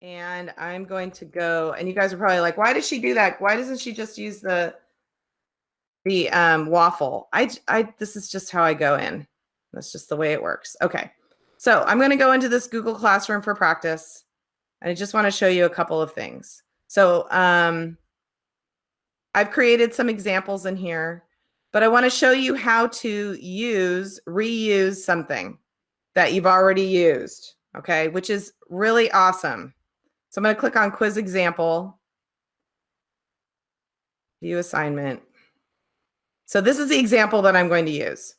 And I'm going to go, and you guys are probably like, why does she do that? Why doesn't she just use the waffle? This is just how I go in. That's just the way it works. Okay. So I'm going to go into this Google Classroom for practice. And I just want to show you a couple of things. So I've created some examples in here, but I want to show you how to reuse something that you've already used, okay, which is really awesome. So I'm going to click on quiz example, view assignment. So this is the example that I'm going to use.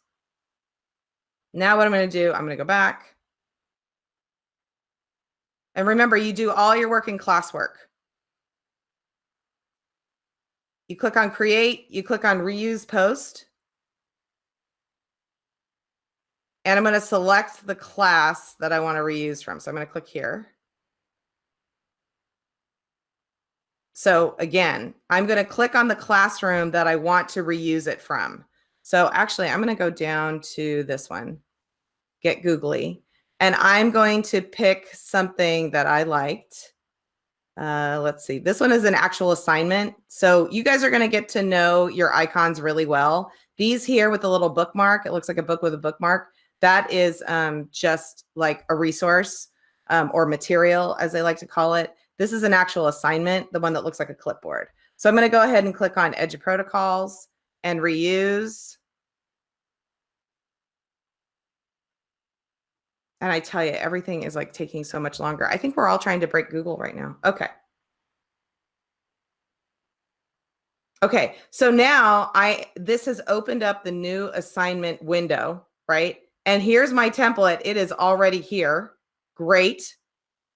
Now what I'm going to do, I'm going to go back. And remember, you do all your work in classwork. You click on create, you click on reuse post. And I'm going to select the class that I want to reuse from. So I'm going to click here. So again, I'm going to click on the classroom that I want to reuse it from. So actually, I'm going to go down to this one, get googly, and I'm going to pick something that I liked. Let's see. This one is an actual assignment. So you guys are going to get to know your icons really well. These here with the little bookmark, it looks like a book with a bookmark. That is just like a resource or material, as they like to call it. This is an actual assignment, the one that looks like a clipboard. So I'm going to go ahead and click on EduProtocols and reuse. And I tell you, everything is like taking so much longer. I think we're all trying to break Google right now. Okay. Okay, so now this has opened up the new assignment window, right? And here's my template. It is already here. Great.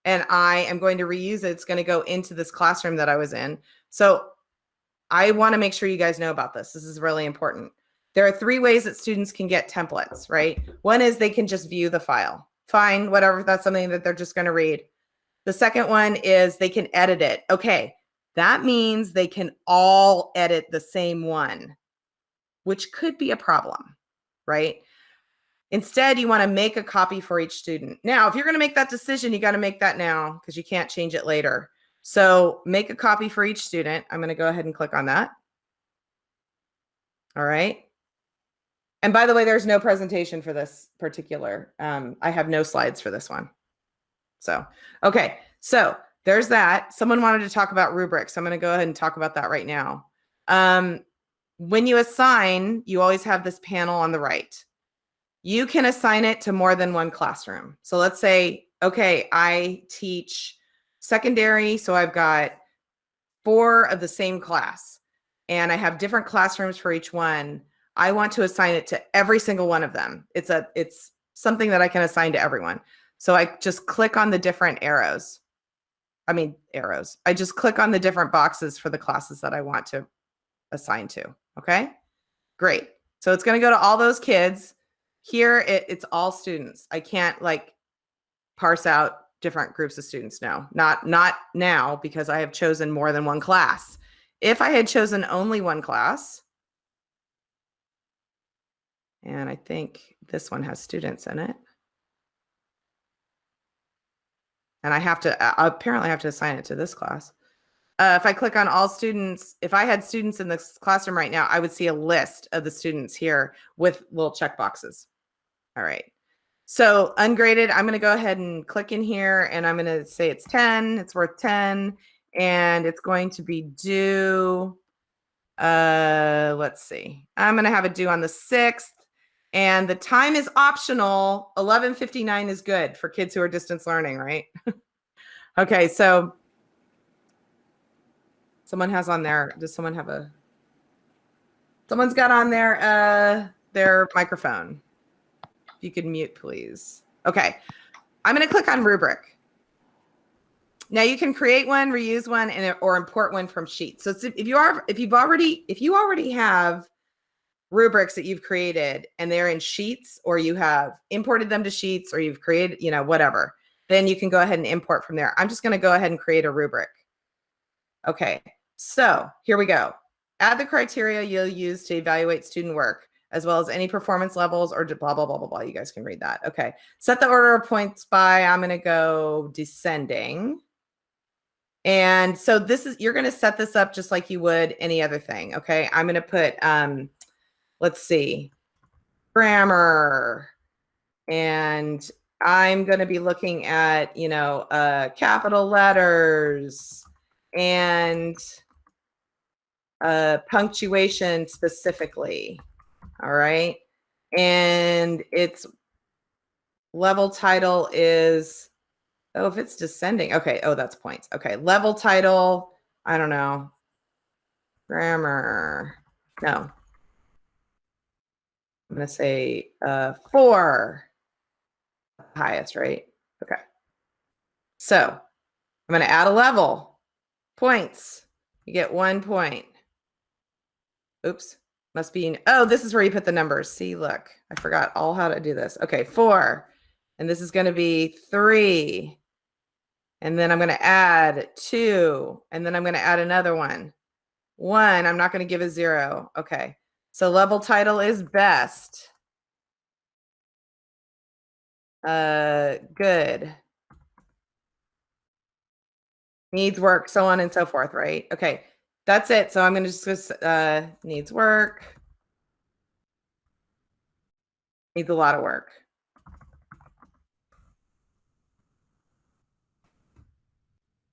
And I am going to reuse it. It's going to go into this classroom that I was in. So I want to make sure you guys know about this. This is really important. There are 3 ways that students can get templates, right? One is they can just view the file. Fine, whatever, if that's something that they're just going to read. The second one is they can edit it. Okay, that means they can all edit the same one, which could be a problem, right? Instead, you want to make a copy for each student. Now, if you're going to make that decision, you got to make that now because you can't change it later. So make a copy for each student. I'm going to go ahead and click on that. All right. And by the way, there's no presentation for this particular. I have no slides for this one. So, okay. So there's that. Someone wanted to talk about rubrics. I'm going to go ahead and talk about that right now. When you assign, you always have this panel on the right. You can assign it to more than one classroom. So let's say, okay, I teach secondary, so I've got 4 of the same class, and I have different classrooms for each one. I want to assign it to every single one of them. It's something that I can assign to everyone. So I just click on the different arrows. I just click on the different boxes for the classes that I want to assign to. Okay, great. So it's going to go to all those kids. Here, it's all students. I can't like parse out different groups of students. No, not now, because I have chosen more than one class. If I had chosen only one class, and I think this one has students in it, and I apparently have to assign it to this class. If I click on all students, if I had students in this classroom right now, I would see a list of the students here with little check boxes. All right. So ungraded, I'm going to go ahead and click in here, and I'm going to say it's 10. It's worth 10, and it's going to be due. Let's see. I'm going to have it due on the 6th, and the time is optional. 11:59 is good for kids who are distance learning, right? Okay, so someone has on there. Does someone have someone's got on their microphone. If you could mute, please. Okay, I'm going to click on rubric. Now you can create one, reuse one, or import one from Sheets. So if you already have rubrics that you've created and they're in Sheets, or you have imported them to Sheets, or you've created, whatever, then you can go ahead and import from there. I'm just going to go ahead and create a rubric. Okay, so here we go. Add the criteria you'll use to evaluate student work, as well as any performance levels or blah, blah, blah, blah, blah. You guys can read that. Okay. Set the order of points by, I'm going to go descending. And so this is, you're going to set this up just like you would any other thing. Okay. I'm going to put, let's see, grammar. And I'm going to be looking at, you know, capital letters and punctuation specifically. All right. And its level title is, oh, if it's descending. Okay. Oh, that's points. Okay. Level title. I don't know. Grammar. No. I'm going to say 4. Highest, right? Okay. So I'm going to add a level. Points. You get 1 point. Oops. Must be, oh, this is where you put the numbers. See, look, I forgot all how to do this. Okay. 4. And this is going to be 3. And then I'm going to add 2. And then I'm going to add another one. 1. I'm not going to give a 0. Okay. So level title is best. Good. Needs work, so on and so forth, right? Okay. That's it. So I'm going to just needs work. Needs a lot of work.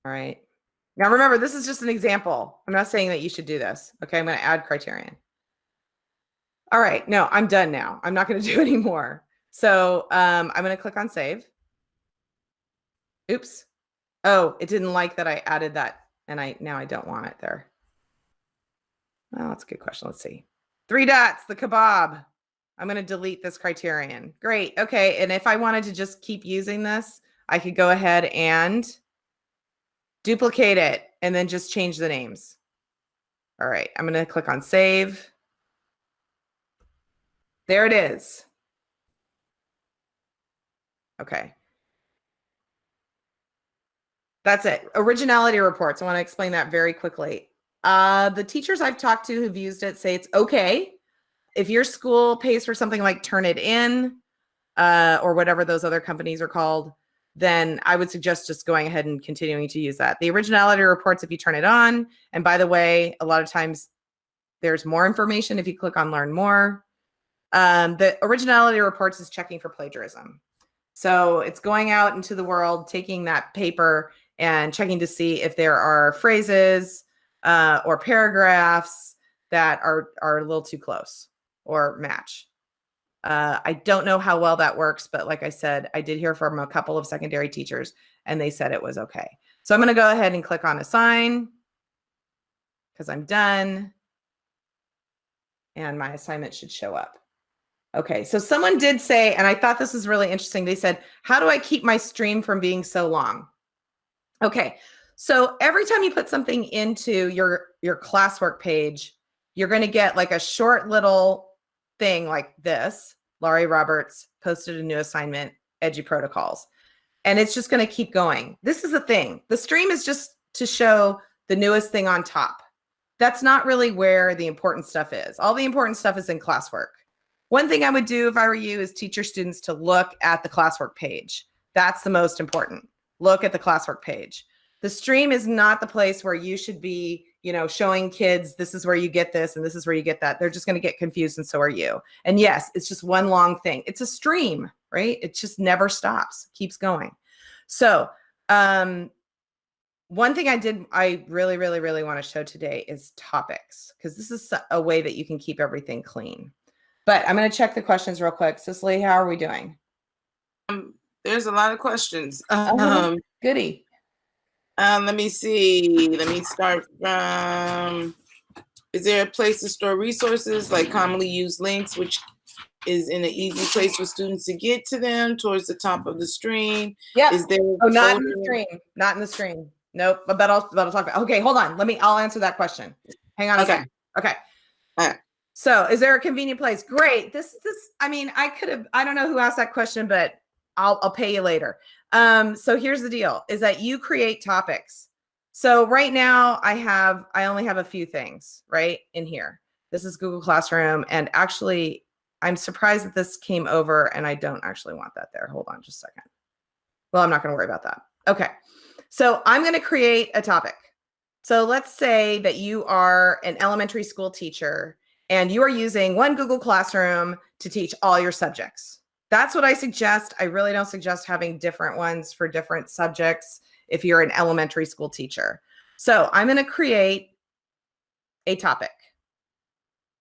All right. Now remember, this is just an example. I'm not saying that you should do this. Okay. I'm going to add criterion. All right. No, I'm done now. I'm not going to do any more. So I'm going to click on save. Oops. Oh, it didn't like that I added that. And now I don't want it there. Well, that's a good question. Let's see. 3 dots, the kebab. I'm going to delete this criterion. Great. Okay. And if I wanted to just keep using this, I could go ahead and duplicate it and then just change the names. All right. I'm going to click on save. There it is. Okay. That's it. Originality reports. I want to explain that very quickly. The teachers I've talked to who've used it say it's okay. If your school pays for something like Turnitin or whatever those other companies are called, then I would suggest just going ahead and continuing to use that. The originality reports, if you turn it on, and by the way, a lot of times there's more information if you click on learn more. The originality reports is checking for plagiarism. So it's going out into the world, taking that paper and checking to see if there are phrases or paragraphs that are a little too close or match. I don't know how well that works, but like I said, I did hear from a couple of secondary teachers and they said it was okay. So I'm going to go ahead and click on assign because I'm done. And my assignment should show up. Okay, so someone did say, and I thought this was really interesting. They said, how do I keep my stream from being so long? Okay, so every time you put something into your classwork page, you're going to get like a short little thing like this. Laurie Roberts posted a new assignment, Edgy Protocols. And it's just going to keep going. This is the thing. The stream is just to show the newest thing on top. That's not really where the important stuff is. All the important stuff is in classwork. One thing I would do if I were you is teach your students to look at the classwork page. That's the most important. Look at the classwork page. The stream is not the place where you should be, you know, showing kids this is where you get this and this is where you get that. They're just going to get confused and so are you. And yes, it's just one long thing. It's a stream, right? It just never stops, keeps going. So one thing I really, really, really want to show today is topics, because this is a way that you can keep everything clean. But I'm going to check the questions real quick. Cicely, how are we doing? There's a lot of questions. Goody. Let me see. Let me start from, is there a place to store resources like commonly used links, which is in an easy place for students to get to them towards the top of the stream? Yeah. Is there not in the stream. Not in the stream. Nope. But I'll talk about. Okay, hold on. I'll answer that question. Hang on. Okay. Okay. All right. So is there a convenient place? Great. I mean, I don't know who asked that question, but I'll pay you later. So here's the deal is that you create topics. So right now I only have a few things right in here. This is Google Classroom. And actually I'm surprised that this came over and I don't actually want that there. Hold on just a second. Well, I'm not going to worry about that. Okay. So I'm going to create a topic. So let's say that you are an elementary school teacher and you are using one Google Classroom to teach all your subjects. That's what I suggest. I really don't suggest having different ones for different subjects if you're an elementary school teacher. So I'm going to create a topic.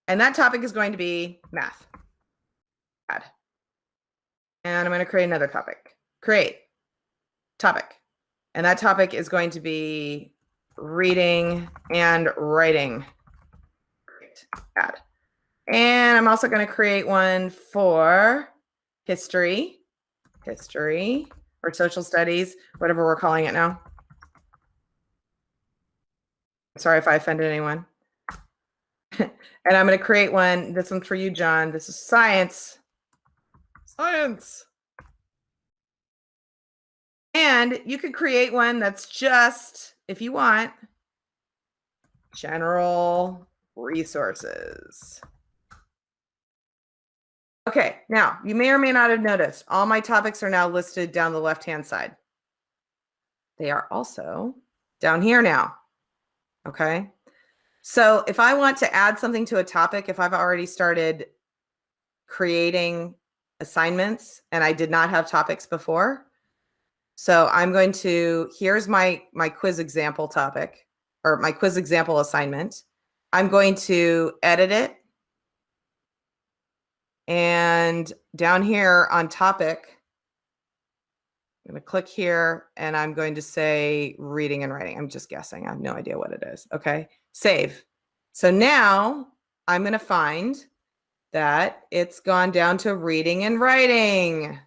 And that topic is going to be math. Add. And I'm going to create another topic. Create topic. And that topic is going to be reading and writing. Great. Add. And I'm also going to create one for history, or social studies, whatever we're calling it now. Sorry if I offended anyone. And I'm going to create one. This one's for you, John. This is science. Science. And you could create one that's just, if you want, general resources. Okay, now you may or may not have noticed all my topics are now listed down the left-hand side. They are also down here now. Okay. So if I want to add something to a topic, if I've already started creating assignments and I did not have topics before, so I'm going to, here's my quiz example topic, or my quiz example assignment. I'm going to edit it. And down here on topic, I'm going to click here and I'm going to say reading and writing. I'm just guessing. I have no idea what it is. Okay. Save. So now I'm going to find that it's gone down to reading and writing,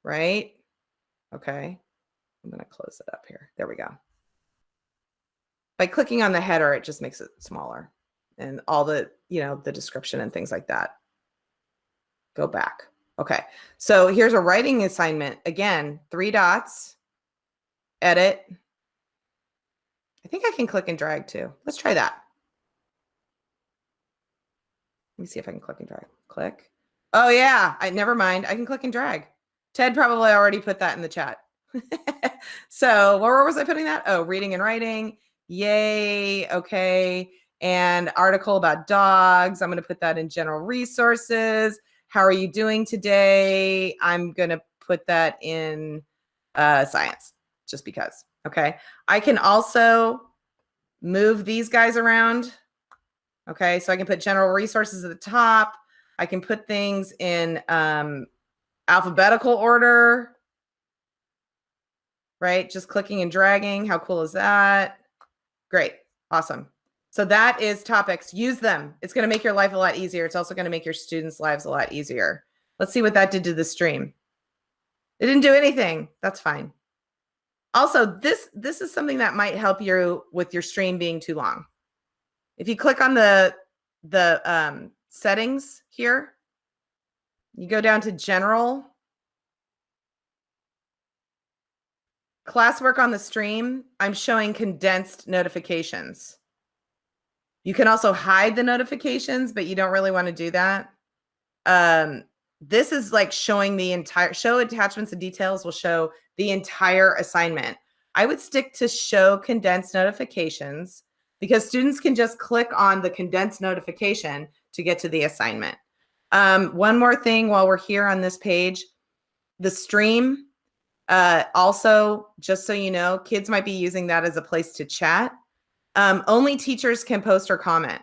right? Okay. I'm going to close it up here. There we go. By clicking on the header, it just makes it smaller and all the, the description and things like that. Go back. Okay. So here's a writing assignment. Again, 3 dots, edit. I think I can click and drag too. Let's try that. Let me see if I can click and drag. Click. Oh yeah. Never mind. I can click and drag. Ted probably already put that in the chat. So where was I putting that? Oh, reading and writing. Yay. Okay. And article about dogs. I'm going to put that in general resources. How are you doing today? I'm going to put that in science just because. Okay. I can also move these guys around. Okay. So I can put general resources at the top. I can put things in alphabetical order. Right? Just clicking and dragging. How cool is that? Great. Awesome. So that is topics. Use them. It's going to make your life a lot easier. It's also going to make your students' lives a lot easier. Let's see what that did to the stream. It didn't do anything. That's fine. Also, this is something that might help you with your stream being too long. If you click on the settings here, you go down to general. Classwork on the stream, I'm showing condensed notifications. You can also hide the notifications, but you don't really want to do that. This is like showing the entire, show attachments and details will show the entire assignment. I would stick to show condensed notifications because students can just click on the condensed notification to get to the assignment. One more thing while we're here on this page, the stream. Also, just so you know, kids might be using that as a place to chat. Only teachers can post or comment.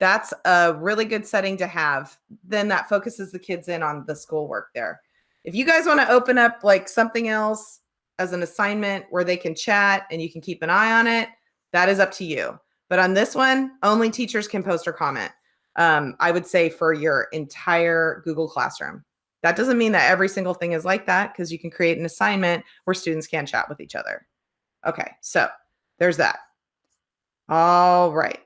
That's a really good setting to have. Then that focuses the kids in on the schoolwork there. If you guys want to open up like something else as an assignment where they can chat and you can keep an eye on it, that is up to you. But on this one, only teachers can post or comment. I would say for your entire Google Classroom. That doesn't mean that every single thing is like that because you can create an assignment where students can chat with each other. Okay, so there's that. All right.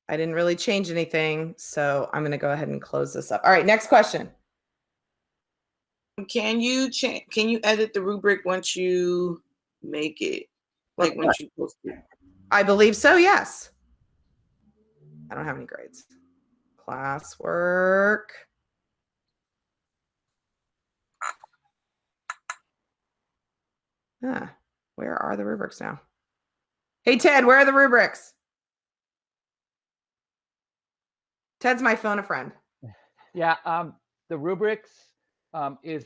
I didn't really change anything, so I'm going to go ahead and close this up. All right, next question. Can you edit the rubric once you make it? Like once you post it? I believe so, yes. I don't have any grades. Classwork. Where are the rubrics now? Hey, Ted, where are the rubrics? Ted's my phone a friend. Yeah, the rubrics is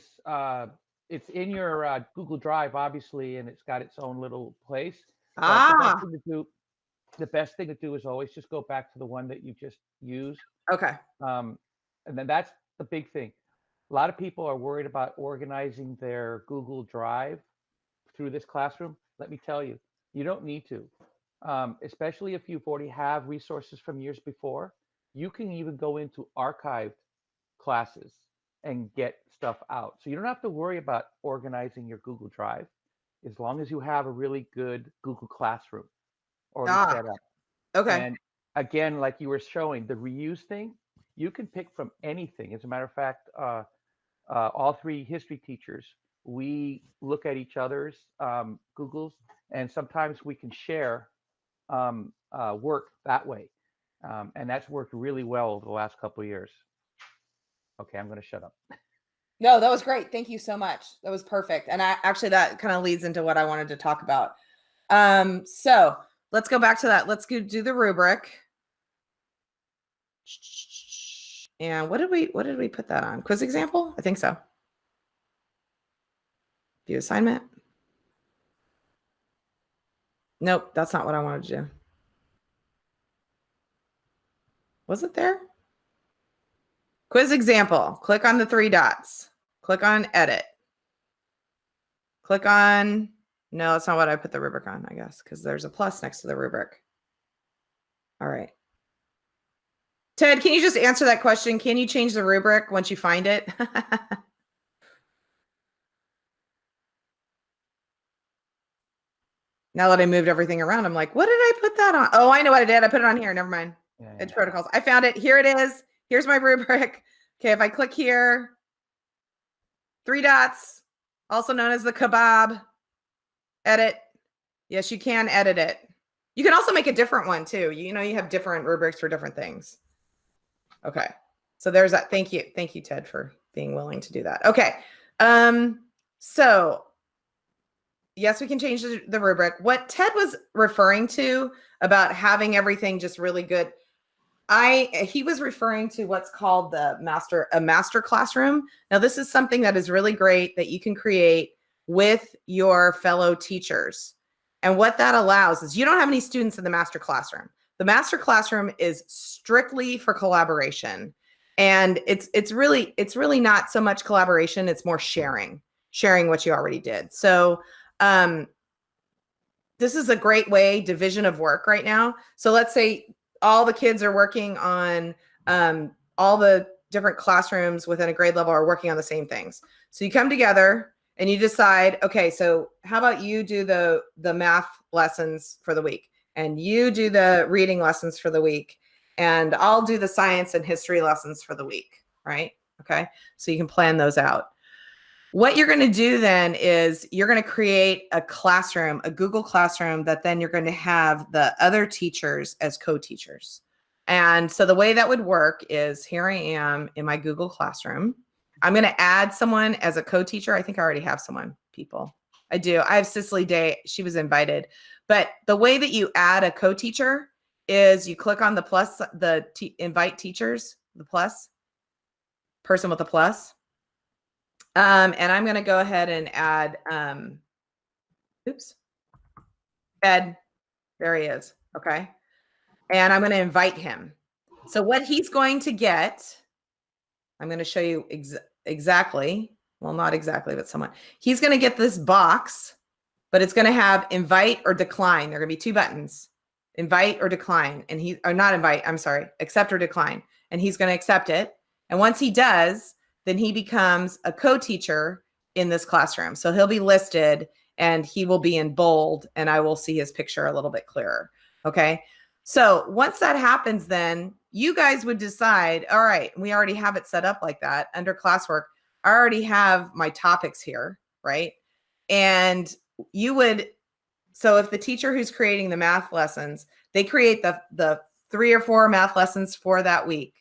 it's in your Google Drive, obviously, and it's got its own little place. But the best thing to do is always just go back to the one that you just used. Okay. And then that's the big thing. A lot of people are worried about organizing their Google Drive through this classroom. Let me tell you, you don't need to, especially if you've already have resources from years before. You can even go into archived classes and get stuff out. So you don't have to worry about organizing your Google Drive as long as you have a really good Google Classroom already set up. Okay. And again, like you were showing, the reuse thing, you can pick from anything. As a matter of fact, all three history teachers, we look at each other's Googles, and sometimes we can share work that way. And that's worked really well over the last couple of years. Okay, I'm going to shut up. No, that was great. Thank you so much. That was perfect. And actually that kind of leads into what I wanted to talk about. So let's go back to that. Let's go do the rubric. And what did we put that on? Quiz example? I think so. View assignment. Nope, that's not what I wanted to do. Was it there? Quiz example. Click on the 3 dots. Click on edit. Click on, no, that's not what I put the rubric on, I guess, because there's a plus next to the rubric. All right. Ted, can you just answer that question? Can you change the rubric once you find it? Now that I moved everything around, I'm like, what did I put that on? Oh, I know what I did. I put it on here. Never mind. Edge protocols. I found it. Here it is. Here's my rubric. Okay, if I click here, 3 dots, also known as the kebab, edit. Yes, you can edit it. You can also make a different one too. You know, you have different rubrics for different things. Okay, so there's that. Thank you. Thank you, Ted, for being willing to do that. Okay, so yes, we can change the rubric. What Ted was referring to about having everything just really good, he was referring to what's called a master classroom. Now, this is something that is really great that you can create with your fellow teachers. And what that allows is you don't have any students in the master classroom. The master classroom is strictly for collaboration. And it's really not so much collaboration, it's more sharing what you already did. So this is a great way, division of work right now. So let's say all the kids are working on all the different classrooms within a grade level are working on the same things. So you come together and you decide, okay, so how about you do the math lessons for the week, and you do the reading lessons for the week, and I'll do the science and history lessons for the week, right? Okay, so you can plan those out. What you're going to do then is you're going to create a classroom, a Google Classroom, that then you're going to have the other teachers as co-teachers. And so the way that would work is, here I am in my Google Classroom. I'm going to add someone as a co-teacher. I think I already have someone, people. I do. I have Cicely Day. She was invited. But the way that you add a co-teacher is you click on the plus, invite teachers, the plus, person with the plus. And I'm going to go ahead and add, Ed. There he is. Okay. And I'm going to invite him. So what he's going to get, I'm going to show you exactly. Well, not exactly, but somewhat. He's going to get this box, but it's going to have invite or decline. There are going to be 2 buttons, invite or decline. And not invite, I'm sorry, accept or decline. And he's going to accept it. And once he does, then he becomes a co-teacher in this classroom. So he'll be listed and he will be in bold, and I will see his picture a little bit clearer. Okay. So once that happens, then you guys would decide, all right, we already have it set up like that under classwork. I already have my topics here, right? And you would, so if the teacher who's creating the math lessons, they create the 3 or 4 math lessons for that week,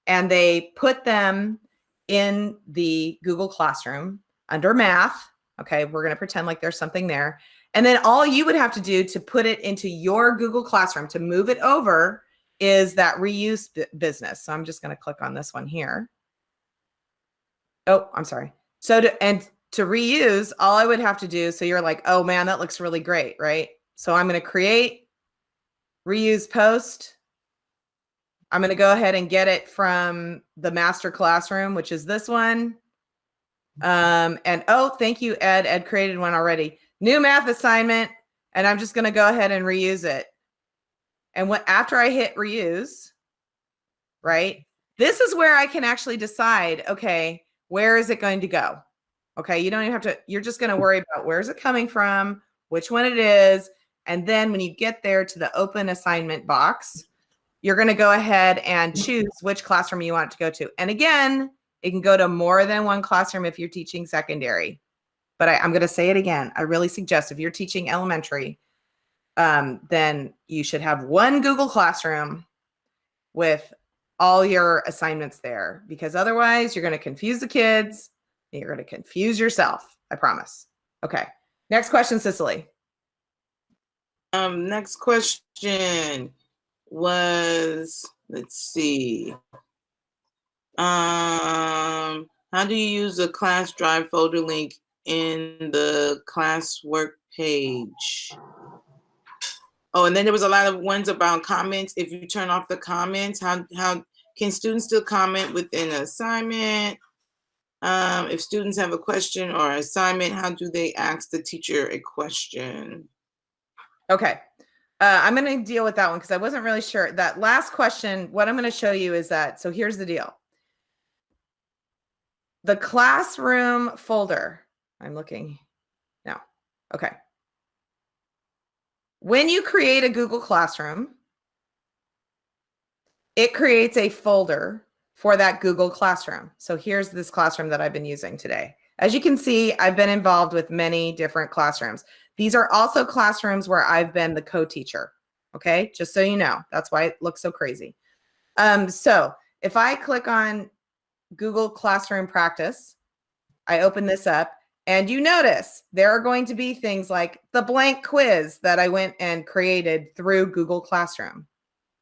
and they put them in the Google Classroom under math. Okay, we're going to pretend like there's something there. And then all you would have to do to put it into your Google Classroom, to move it over, is that reuse business. So I'm just going to click on this one here. Oh, I'm sorry. So to reuse, all I would have to do, so you're like, oh man, that looks really great, right? So I'm going to create reuse post. I'm going to go ahead and get it from the master classroom, which is this one. And oh, thank you, Ed. Ed created one already. New math assignment. And I'm just going to go ahead and reuse it. And after I hit reuse, right, this is where I can actually decide, okay, where is it going to go? Okay, you don't even have to, you're just going to worry about where is it coming from, which one it is. And then when you get there to the open assignment box, you're going to go ahead and choose which classroom you want it to go to. And again, it can go to more than one classroom if you're teaching secondary. But I'm going to say it again. I really suggest if you're teaching elementary, then you should have one Google Classroom with all your assignments there, because otherwise you're going to confuse the kids and you're going to confuse yourself. I promise. Okay. Next question, Cicely. Next question was, let's see. How do you use a class drive folder link in the classwork page? Oh, and then there was a lot of ones about comments. If you turn off the comments, how can students still comment within an assignment? If students have a question or assignment, how do they ask the teacher a question? Okay. I'm going to deal with that one because I wasn't really sure. That last question, what I'm going to show you is that, so here's the deal. The classroom folder, I'm looking now. Okay. When you create a Google Classroom, it creates a folder for that Google Classroom. So here's this classroom that I've been using today. As you can see, I've been involved with many different classrooms. These are also classrooms where I've been the co-teacher. Okay, just so you know, that's why it looks so crazy. So if I click on Google Classroom Practice, I open this up, and you notice there are going to be things like the blank quiz that I went and created through Google Classroom,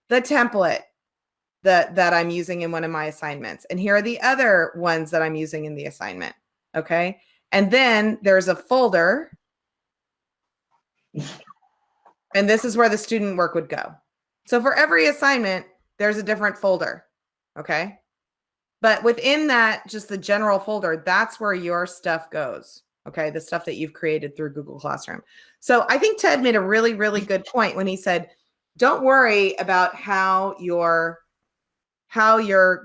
the template that I'm using in one of my assignments, and here are the other ones that I'm using in the assignment. Okay, and then there's a folder, and this is where the student work would go. So for every assignment, there's a different folder. Okay. But within that, just the general folder, that's where your stuff goes. Okay. The stuff that you've created through Google Classroom. So I think Ted made a really, really good point when he said, don't worry about how your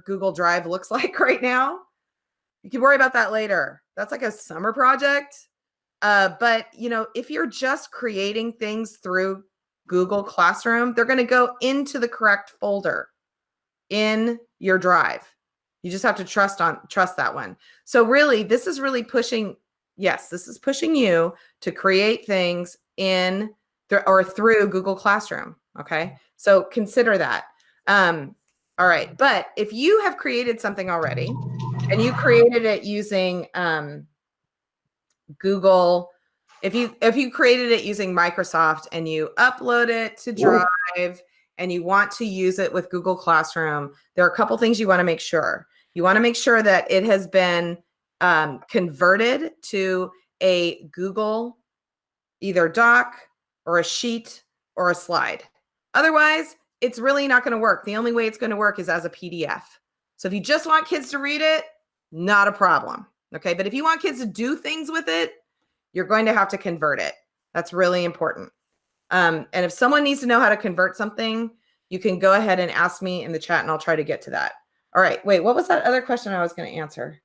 Google Drive looks like right now. You can worry about that later. That's like a summer project. But you know, if you're just creating things through Google Classroom, they're going to go into the correct folder in your drive. You just have to trust that one. So really, this is really pushing. Yes, this is pushing you to create things in or through Google Classroom. Okay, so consider that. All right, but if you have created something already and you created it using Google, if you created it using Microsoft and you upload it to Drive and you want to use it with Google Classroom, there are a couple things you want to make sure. You want to make sure that it has been converted to a Google either doc or a sheet or a slide. Otherwise, it's really not going to work. The only way it's going to work is as a PDF. So if you just want kids to read it, not a problem. Okay. But if you want kids to do things with it, you're going to have to convert it. That's really important. And if someone needs to know how to convert something, you can go ahead and ask me in the chat and I'll try to get to that. All right. Wait, what was that other question I was going to answer?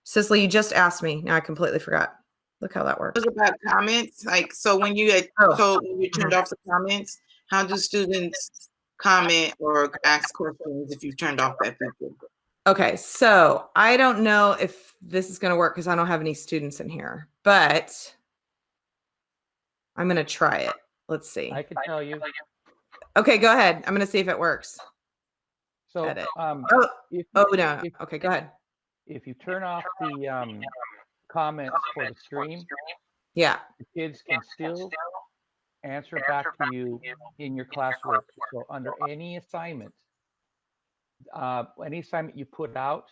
Cicely, you just asked me. Now I completely forgot. Look how that works. It was about comments. Like, so when you turned off the comments, how do students comment or ask questions if you've turned off that feature? Okay, so I don't know if this is going to work because I don't have any students in here, but I'm going to try it. Let's see. I can tell you. Okay, go ahead. I'm going to see if it works. So, Edit. no. Okay, go ahead. If you turn off the comments for the stream, Yeah. The kids can still answer back to you in your classwork. So under any assignment you put out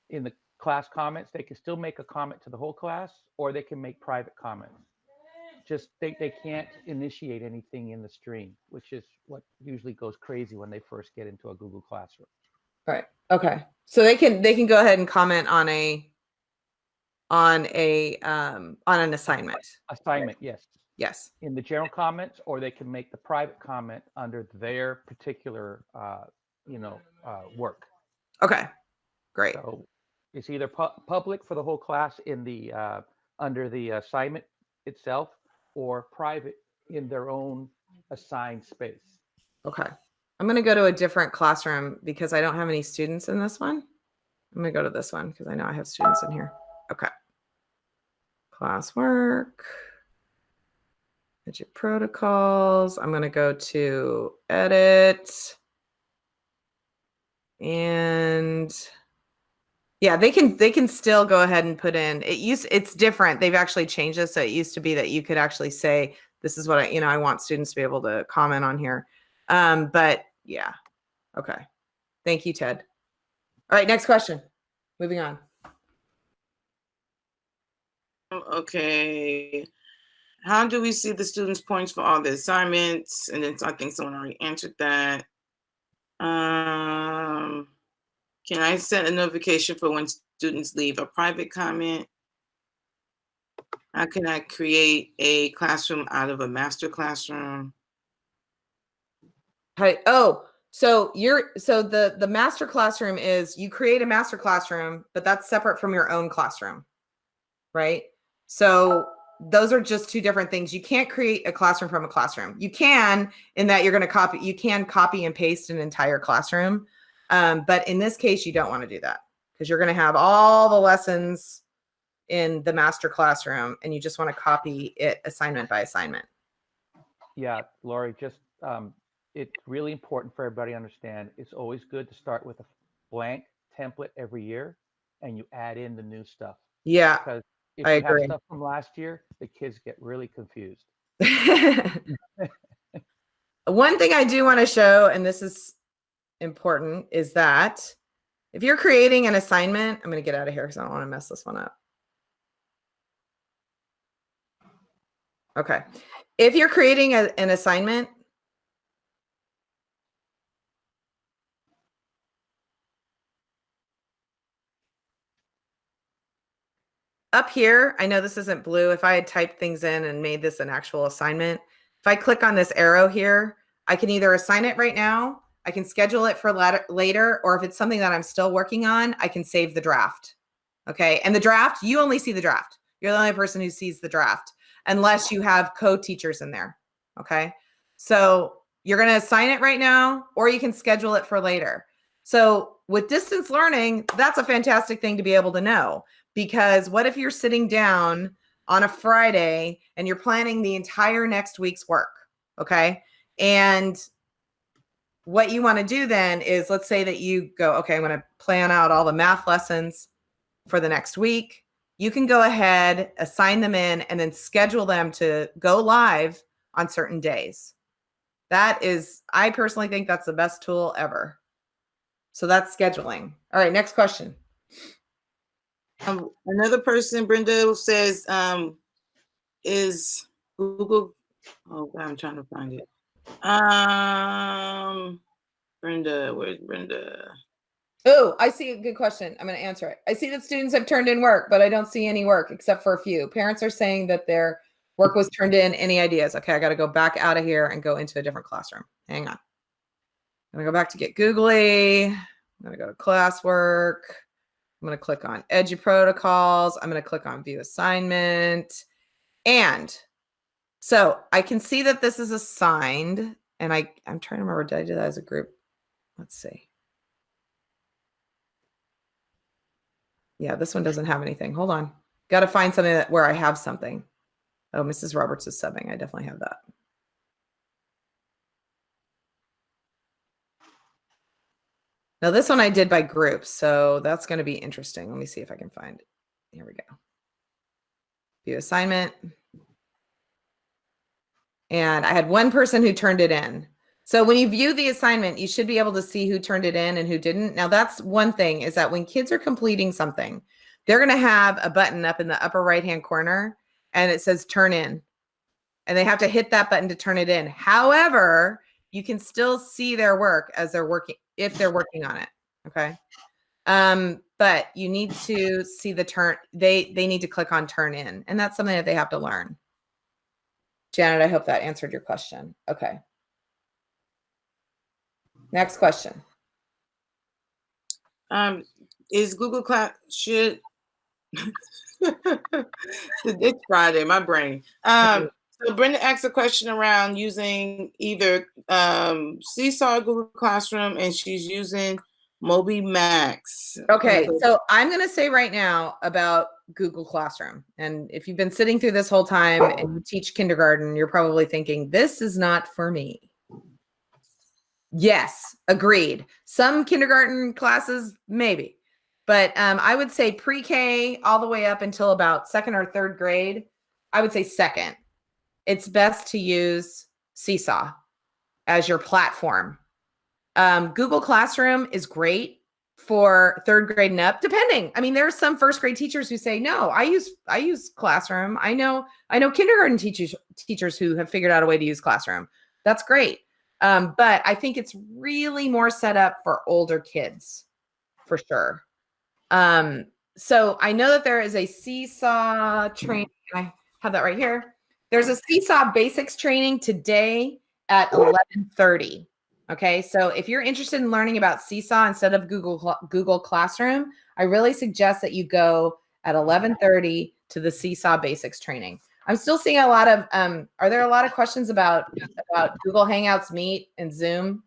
in the class comments, they can still make a comment to the whole class, or they can make private comments. Just they can't initiate anything in the stream, which is what usually goes crazy when they first get into a Google Classroom. Right. Okay. So they can go ahead and comment on an assignment. Assignment, yes. Yes. In the general comments, or they can make the private comment under their particular work. Okay. Great. So it's either public for the whole class in the under the assignment itself, or private in their own assigned space. Okay. I'm going to go to a different classroom because I don't have any students in this one. I'm going to go to this one because I know I have students in here. Okay. Classwork. Edge protocols. I'm going to go to edit. And yeah, they can still go ahead and put in it's different. They've actually changed this. So it used to be that you could actually say, this is what I want students to be able to comment on here. But yeah. Okay. Thank you, Ted. All right, next question. Moving on. Okay. How do we see the students' points for all the assignments? And then I think someone already answered that. Can I set a notification for when students leave a private comment? How can I create a classroom out of a master classroom? So the master classroom is you create a master classroom, but that's separate from your own classroom, right? So those are just two different things. You can't create a classroom from a classroom. You can, in that you're going to copy and paste an entire classroom. But in this case, you don't want to do that because you're going to have all the lessons in the master classroom and you just want to copy it assignment by assignment. Yeah, Lori, just it's really important for everybody to understand. It's always good to start with a blank template every year and you add in the new stuff. Yeah, because if I you agree. have stuff from last year, the kids get really confused. One thing I do want to show, and this is important, is that if you're creating an assignment, I'm going to get out of here because I don't want to mess this one up. Okay. If you're creating an assignment, up here, I know this isn't blue. If I had typed things in and made this an actual assignment, if I click on this arrow here, I can either assign it right now, I can schedule it for later, or if it's something that I'm still working on, I can save the draft. Okay. And the draft, you only see the draft. You're the only person who sees the draft unless you have co-teachers in there. Okay. So you're going to assign it right now, or you can schedule it for later. So with distance learning, that's a fantastic thing to be able to know, because what if you're sitting down on a Friday and you're planning the entire next week's work? Okay. And what you want to do then is, let's say that you go, okay, I'm going to plan out all the math lessons for the next week. You can go ahead, assign them in, and then schedule them to go live on certain days. That is, I personally think that's the best tool ever. So that's scheduling. All right, next question. Another person, Brenda, says, is Google, oh God, I'm trying to find it. Brenda, where's Brenda? Oh, I see a good question. I'm going to answer it. I see that students have turned in work, but I don't see any work except for a few. Parents are saying that their work was turned in. Any ideas? Okay, I got to go back out of here and go into a different classroom. Hang on. I'm going to go back to Get Googly. I'm going to go to classwork. I'm going to click on EduProtocols. I'm going to click on View Assignment. And so I can see that this is assigned. And I'm trying to remember, did I do that as a group? Let's see. Yeah, this one doesn't have anything. Hold on. Got to find something where I have something. Oh, Mrs. Roberts is subbing. I definitely have that. Now this one I did by groups, so that's going to be interesting. Let me see if I can find it. Here we go. View assignment. and I had one person who turned it in. So when you view the assignment, you should be able to see who turned it in and who didn't. Now that's one thing, is that when kids are completing something, they're going to have a button up in the upper right-hand corner and it says turn in. And they have to hit that button to turn it in. However, you can still see their work as they're working, if they're working on it. Okay. But you need to see the turn. They need to click on turn in, and that's something that they have to learn. Janet, I hope that answered your question. Okay. Next question. Is Google Class should it's Friday, my brain. So Brenda asked a question around using either Seesaw or Google Classroom, and she's using Moby Max. Okay, so I'm going to say right now about Google Classroom. And if you've been sitting through this whole time and you teach kindergarten, you're probably thinking, this is not for me. Yes, agreed. Some kindergarten classes, maybe. But I would say pre-K all the way up until about second or third grade, I would say second. It's best to use Seesaw as your platform. Google Classroom is great for third grade and up, depending. I mean, there are some first grade teachers who say, no, I use Classroom. I know kindergarten teachers who have figured out a way to use Classroom. That's great. But I think it's really more set up for older kids, for sure. So I know that there is a Seesaw training. I have that right here. There's a Seesaw basics training today at 11:30. Okay, so if you're interested in learning about Seesaw instead of Google Classroom, I really suggest that you go at 11:30 to the Seesaw basics training. I'm still seeing a lot of, are there a lot of questions about Google Hangouts Meet and Zoom?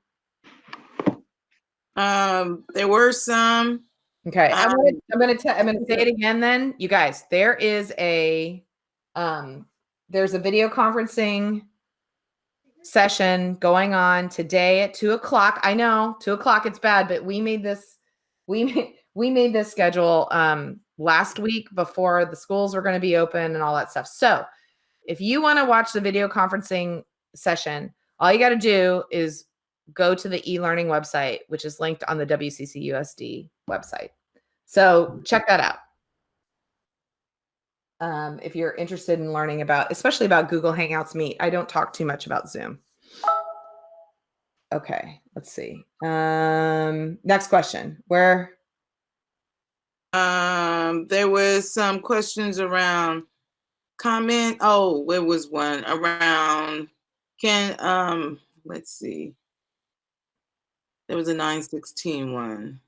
There were some. Okay, I'm gonna say it again then. You guys, there is a, there's a video conferencing session going on today at 2:00. I know 2:00, it's bad, but we made this schedule last week before the schools were going to be open and all that stuff. So if you want to watch the video conferencing session, all you got to do is go to the e-learning website, which is linked on the WCCUSD website. So check that out. If you're interested in learning about, especially about Google Hangouts Meet. I don't talk too much about Zoom. Okay, let's see. Next question. Where? There was some questions around comment. Oh, there was one around let's see. There was a 916 one.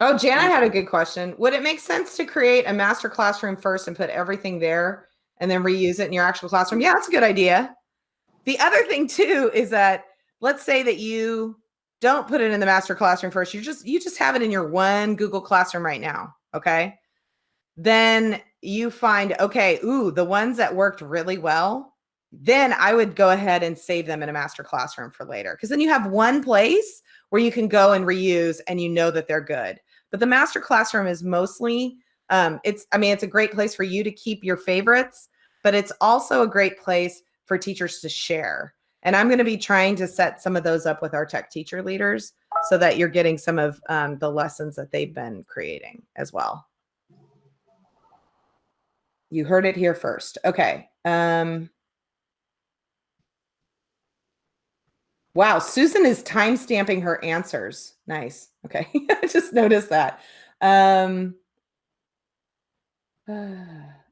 Oh, Jana had a good question. Would it make sense to create a master classroom first and put everything there and then reuse it in your actual classroom? Yeah, that's a good idea. The other thing too is that, let's say that you don't put it in the master classroom first. You just have it in your one Google Classroom right now. Okay. Then you find, okay, the ones that worked really well, then I would go ahead and save them in a master classroom for later. Because then you have one place where you can go and reuse and you know that they're good. But the master classroom is mostly, it's a great place for you to keep your favorites, but it's also a great place for teachers to share. And I'm going to be trying to set some of those up with our tech teacher leaders so that you're getting some of the lessons that they've been creating as well. You heard it here first. Okay. Wow, Susan is time-stamping her answers. Nice. Okay, I just noticed that.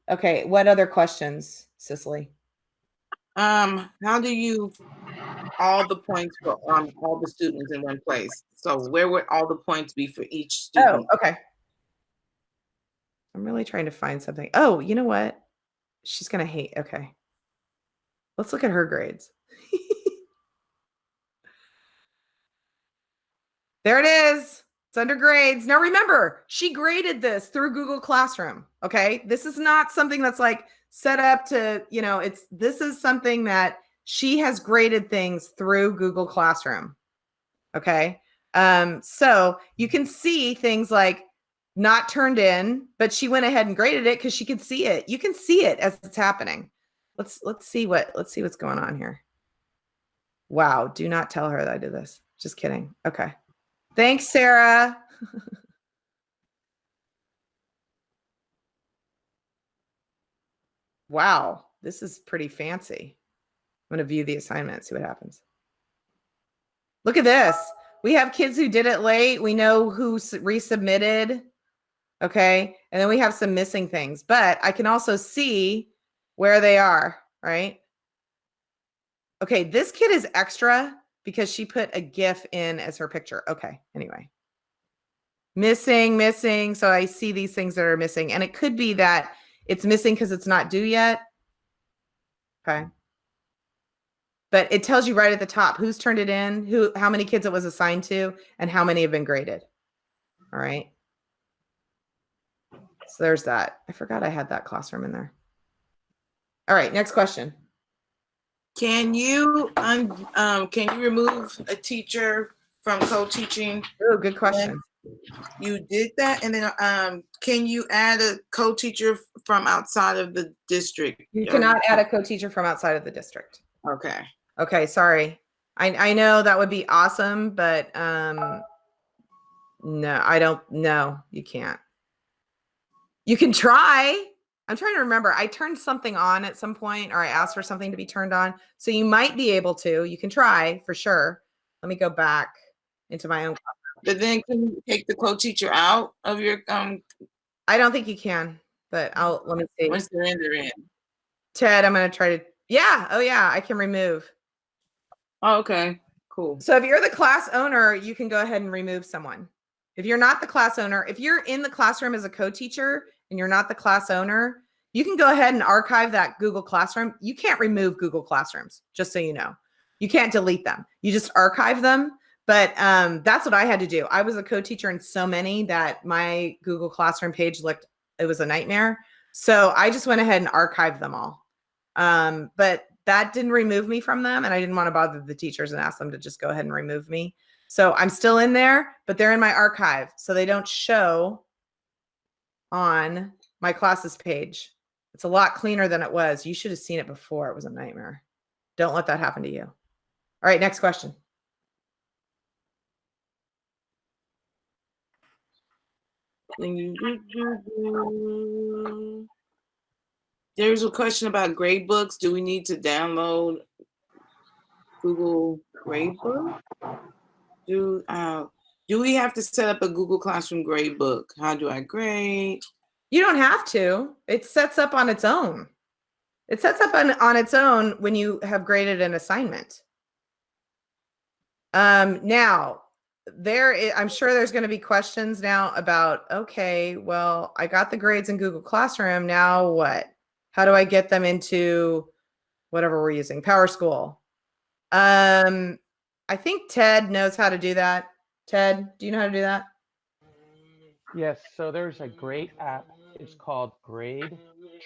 Okay, what other questions, Cicely? How do you all the points for all the students in one place? So where would all the points be for each student? Oh, okay. I'm really trying to find something. Oh, you know what? She's gonna hate. Okay, let's look at her grades. There it is. It's under grades. Now remember, she graded this through Google Classroom. Okay. This is not something that's like set up to, this is something that she has graded things through Google Classroom. Okay. So you can see things like not turned in, but she went ahead and graded it because she could see it. You can see it as it's happening. Let's see what's going on here. Wow, do not tell her that I did this. Just kidding. Okay. Thanks, Sarah. Wow, this is pretty fancy. I'm going to view the assignment, see what happens. Look at this. We have kids who did it late. We know who resubmitted. Okay. And then we have some missing things, but I can also see where they are, right? Okay. This kid is extra because she put a GIF in as her picture. Okay. Anyway. Missing. So I see these things that are missing. And it could be that it's missing because it's not due yet. Okay. But it tells you right at the top who's turned it in, how many kids it was assigned to, and how many have been graded. All right. So there's that. I forgot I had that classroom in there. All right, next question. Can you remove a teacher from co-teaching? Oh, good question. You did that, and then can you add a co-teacher from outside of the district? You cannot add a co-teacher from outside of the district. Okay. Okay, sorry. I know that would be awesome, but no, I don't know. You can't. You can try. I'm trying to remember. I turned something on at some point, or I asked for something to be turned on. So you might be able to. You can try for sure. Let me go back into my own. But then can you take the co-teacher out of your I don't think you can, but let me see. once they're in. Ted, I'm going to try to. Yeah. Oh, yeah. I can remove. Oh, okay. Cool. So if you're the class owner, you can go ahead and remove someone. If you're not the class owner, if you're in the classroom as a co-teacher and you're not the class owner, you can go ahead and archive that Google Classroom. You can't remove Google Classrooms, just so you know. You can't delete them. You just archive them. But that's what I had to do. I was a co-teacher in so many that my Google Classroom page it was a nightmare. So I just went ahead and archived them all. But that didn't remove me from them. And I didn't want to bother the teachers and ask them to just go ahead and remove me. So I'm still in there, but they're in my archive. So they don't show on my classes page. It's a lot cleaner than it was. You should have seen it before. It was a nightmare. Don't let that happen to you. All right, next question. There's a question about gradebooks. Do we need to download Google Gradebook? Do we have to set up a Google Classroom gradebook? How do I grade? You don't have to. It sets up on its own. It sets up on its own when you have graded an assignment. Now, I'm sure there's going to be questions now about, okay, well, I got the grades in Google Classroom. Now what? How do I get them into whatever we're using? PowerSchool. I think Ted knows how to do that. Ted, do you know how to do that? Yes, so there's a great app. It's called Grade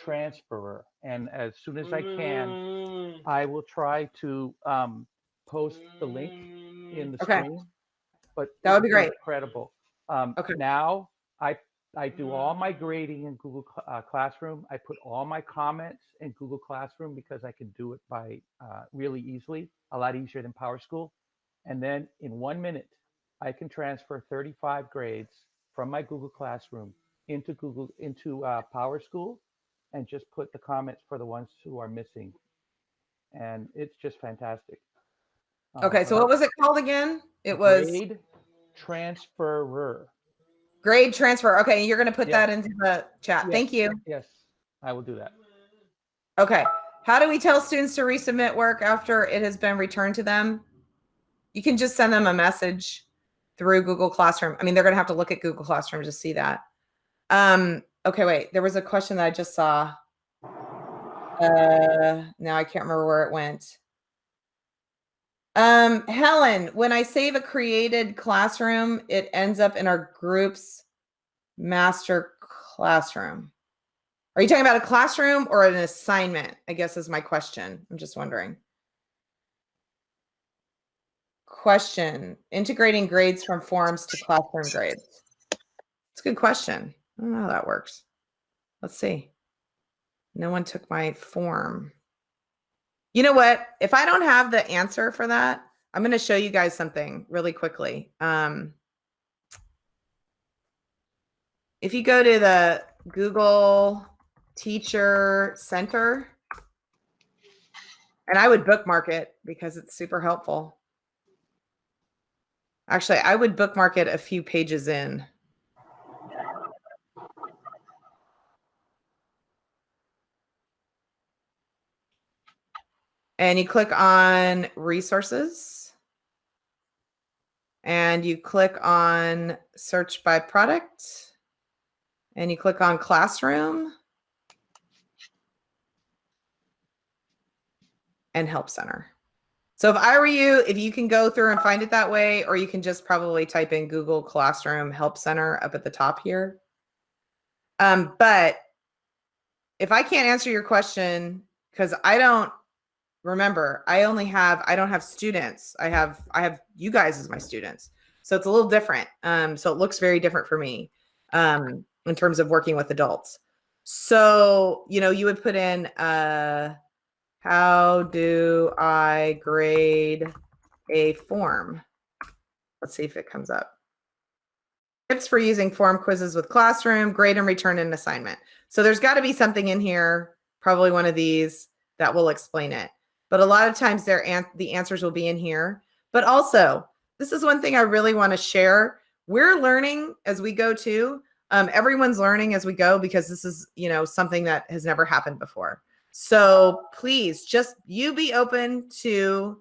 Transferer. And as soon as I can, I will try to post the link in the screen. But that would be great. Incredible. Okay. Now I do all my grading in Google Classroom. I put all my comments in Google Classroom because I can do it by really easily, a lot easier than PowerSchool. And then in 1 minute, I can transfer 35 grades from my Google Classroom into PowerSchool and just put the comments for the ones who are missing. And it's just fantastic. Okay, so what was it called again? It was Grade Transferer. Grade Transfer. Okay, you're going to put that into the chat. Yes. Thank you. Yes, I will do that. Okay. How do we tell students to resubmit work after it has been returned to them? You can just send them a message through Google Classroom. I mean, they're going to have to look at Google Classroom to see that. Okay, wait. There was a question that I just saw. Now I can't remember where it went. Helen, when I save a created classroom, it ends up in our group's master classroom. Are you talking about a classroom or an assignment? I guess is my question. I'm just wondering. Question, integrating grades from forms to classroom grades. It's a good question. I don't know how that works. Let's see. No one took my form. You know what? If I don't have the answer for that, I'm going to show you guys something really quickly. If you go to the Google Teacher Center, and I would bookmark it because it's super helpful. Actually, I would bookmark it a few pages in. And you click on resources. And you click on search by product. And you click on classroom. And help center. So if I were you, if you can go through and find it that way, or you can just probably type in Google Classroom Help Center up at the top here. But if I can't answer your question, because I don't remember, I don't have students. I have you guys as my students. So it's a little different. So it looks very different for me in terms of working with adults. So, you would put in, how do I grade a form? Let's see if it comes up. Tips for using form quizzes with Classroom, grade and return an assignment. So there's got to be something in here, probably one of these, that will explain it. But a lot of times the answers will be in here. But also, this is one thing I really want to share. We're learning as we go too. Everyone's learning as we go because this is, something that has never happened before. So please just you be open to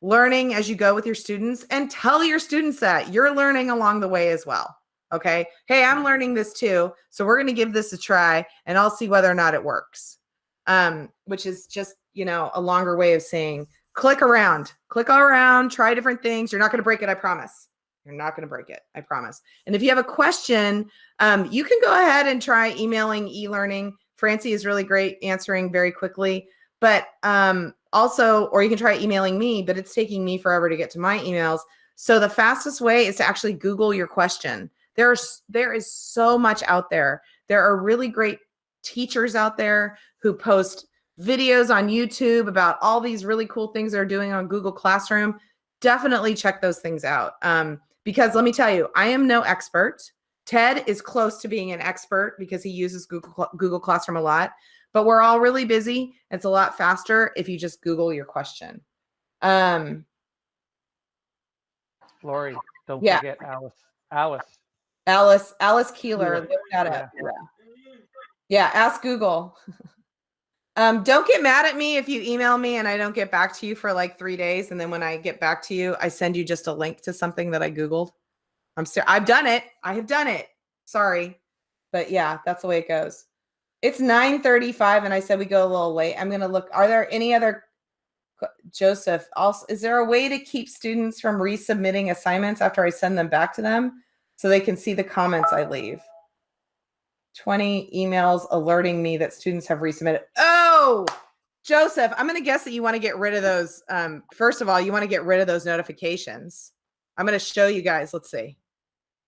learning as you go with your students, and tell your students that you're learning along the way as well. Okay. Hey, I'm learning this too. So we're going to give this a try and I'll see whether or not it works. Which is just, a longer way of saying click around, try different things. You're not going to break it. I promise. You're not going to break it. I promise. And if you have a question, you can go ahead and try emailing eLearning. Francie is really great answering very quickly, but also, or you can try emailing me, but it's taking me forever to get to my emails. So the fastest way is to actually Google your question. There is so much out there. There are really great teachers out there who post videos on YouTube about all these really cool things they're doing on Google Classroom. Definitely check those things out. Because let me tell you, I am no expert. Ted is close to being an expert because he uses Google Classroom a lot, but we're all really busy. It's a lot faster if you just Google your question. Lori, don't forget Alice Keeler. Look that up. Yeah, ask Google. Don't get mad at me if you email me and I don't get back to you for like 3 days. And then when I get back to you, I send you just a link to something that I Googled. I've done it. I have done it. Sorry. But yeah, that's the way it goes. It's 9:35 and I said we go a little late. I'm going to look. Are there any other, Joseph, also, is there a way to keep students from resubmitting assignments after I send them back to them so they can see the comments I leave? 20 emails alerting me that students have resubmitted. Oh, Joseph, I'm going to guess that you want to get rid of those. First of all, you want to get rid of those notifications. I'm going to show you guys. Let's see.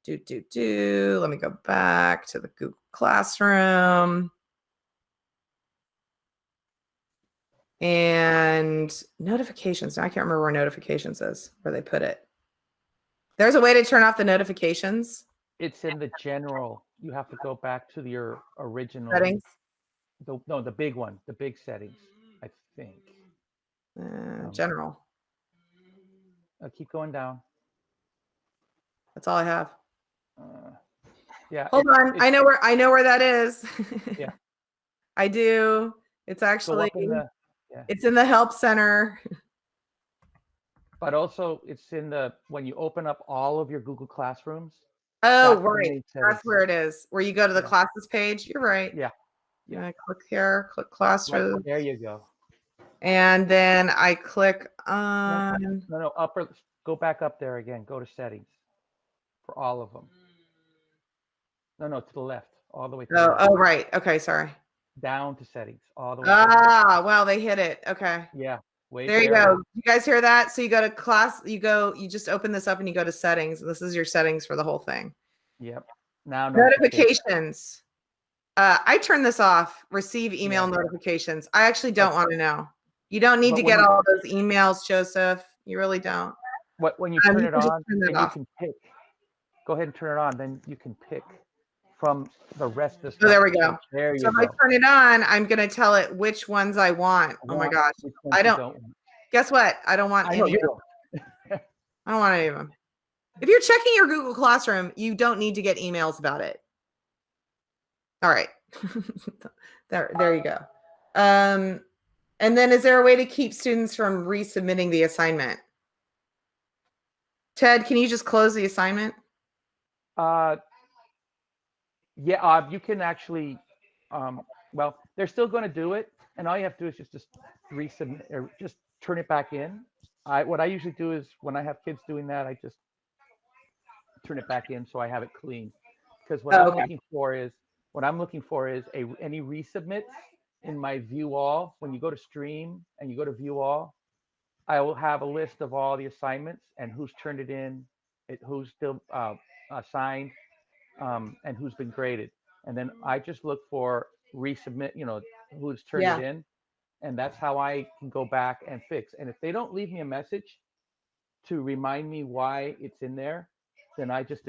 Let me go back to the Google Classroom. And notifications. Now I can't remember where notifications is, where they put it. There's a way to turn off the notifications. It's in the general. You have to go back to your original Settings. The big one, the big settings, I think. General. Keep going down. That's all I have. Yeah. Hold on. I know where that is. Yeah. I do. It's actually Yeah. It's in the help center. But also it's in when you open up all of your Google Classrooms. Oh, right. That's where it is. Where you go to the classes page. You're right. Yeah. Yeah. Click here, click classroom. Right, there you go. And then I click on. No, upper. Go back up there again. Go to settings for all of them. No, to the left, all the way. To the left. Oh, right. Okay, sorry. Down to settings, all the way. Well, they hit it. Okay. Yeah. There you go. You guys hear that? So you go to class, you just open this up and you go to settings. This is your settings for the whole thing. Yep. Now notifications. I turn this off. Receive email notifications. I actually don't want to know. You don't need But to when get you- all those emails, Joseph. You really don't. when you You turn it can just on, turn that then you off. can pick. Go ahead and turn it on. Then you can pick from the rest of the So stuff. there we go. There So you if I go. turn it on, I'm going to tell it which ones I want. Oh my gosh. Which ones I you don't. want. Guess what? I don't want I know any. you don't. I don't want any of them. If you're checking your Google Classroom, you don't need to get emails about it. All right. there you go. And then is there a way to keep students from resubmitting the assignment? Ted, can you just close the assignment? Yeah, you can actually, well, they're still going to do it, and all you have to do is just resubmit or just turn it back in. What I usually do is when I have kids doing that, I just turn it back in so I have it clean. Because what I'm looking for is any resubmits in my view all. When you go to stream and you go to view all, I will have a list of all the assignments and who's turned it in, who's still assigned, and who's been graded. And then I just look for resubmit, who's turned it in. And that's how I can go back and fix. And if they don't leave me a message to remind me why it's in there, then I just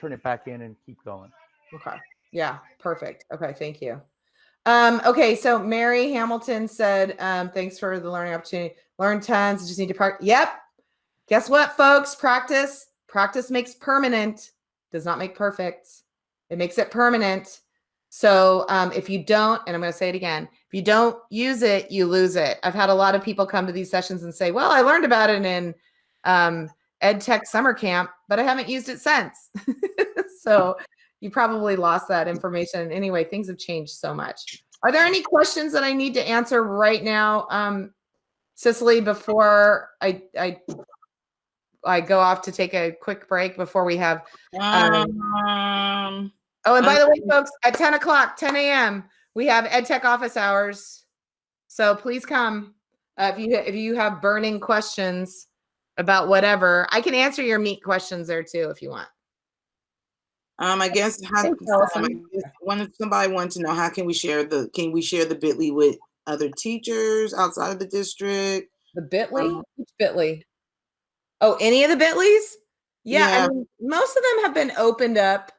turn it back in and keep going. Okay. Yeah, perfect. Okay, thank you. Okay, so Mary Hamilton said, thanks for the learning opportunity. Learn tons, just need to practice. Yep. Guess what, folks? Practice makes permanent, does not make perfect. It makes it permanent. So if you don't, and I'm going to say it again, if you don't use it, you lose it. I've had a lot of people come to these sessions and say, well, I learned about it in Ed Tech summer camp, but I haven't used it since. So you probably lost that information. Anyway, things have changed so much. Are there any questions that I need to answer right now, Cicely, before I go off to take a quick break before we have oh, and by the way, folks, at 10 o'clock, 10 a.m., we have EdTech office hours. So please come. If you have burning questions about whatever, I can answer your meat questions there too if you want. I guess somebody wanted to know how can we share the Bitly with other teachers outside of the district? The Bitly? Which Bitly? Oh, any of the Bitlys? Yeah. I mean, most of them have been opened up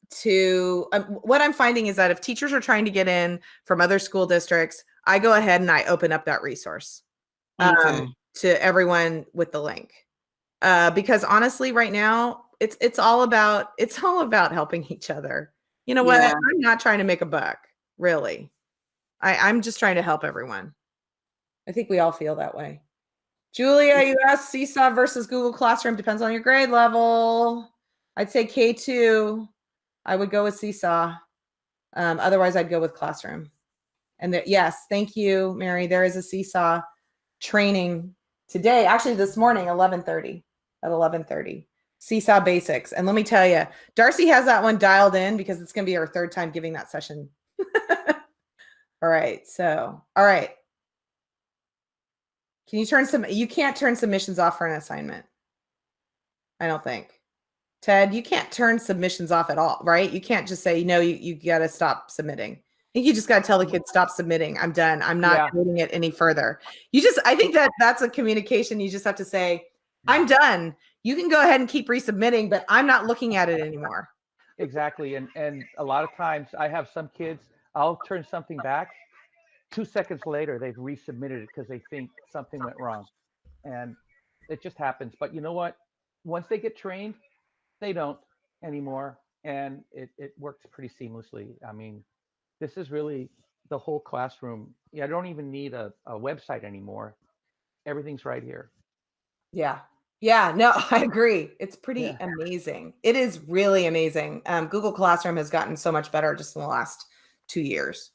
to what I'm finding is that if teachers are trying to get in from other school districts, I go ahead and I open up that resource to everyone with the link. Because honestly, right now it's all about helping each other. You know what? I'm not trying to make a buck, really. I'm just trying to help everyone. I think we all feel that way. Julia, you asked Seesaw versus Google Classroom. Depends on your grade level. I'd say K2. I would go with Seesaw. Otherwise, I'd go with Classroom. And yes, thank you, Mary. There is a Seesaw training today. Actually, this morning, 11:30 at 11:30. Seesaw Basics. And let me tell you, Darcy has that one dialed in because it's going to be her third time giving that session. All right. So, all right. Can you can't turn submissions off for an assignment. I don't think. Ted, you can't turn submissions off at all, right? You can't just say, no, you got to stop submitting. I think you just got to tell the kids, stop submitting. I'm done. I'm not doing it any further. I think that's a communication. You just have to say, I'm done. You can go ahead and keep resubmitting, but I'm not looking at it anymore. Exactly. And a lot of times I have some kids, I'll turn something back. 2 seconds later, they've resubmitted it because they think something went wrong. And it just happens. But you know what? Once they get trained, they don't anymore. And it works pretty seamlessly. I mean, this is really the whole classroom. I don't even need a website anymore. Everything's right here. Yeah. Yeah, no, I agree. It's pretty amazing. It is really amazing. Google Classroom has gotten so much better just in the last 2 years.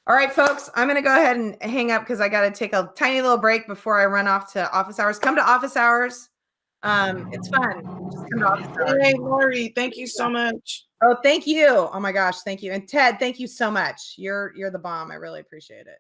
All right, folks, I'm going to go ahead and hang up because I got to take a tiny little break before I run off to office hours. Come to office hours. It's fun. Just come to office hours. Hey, Lori, thank you so much. Oh, thank you. Oh my gosh, thank you. And Ted, thank you so much. You're the bomb. I really appreciate it.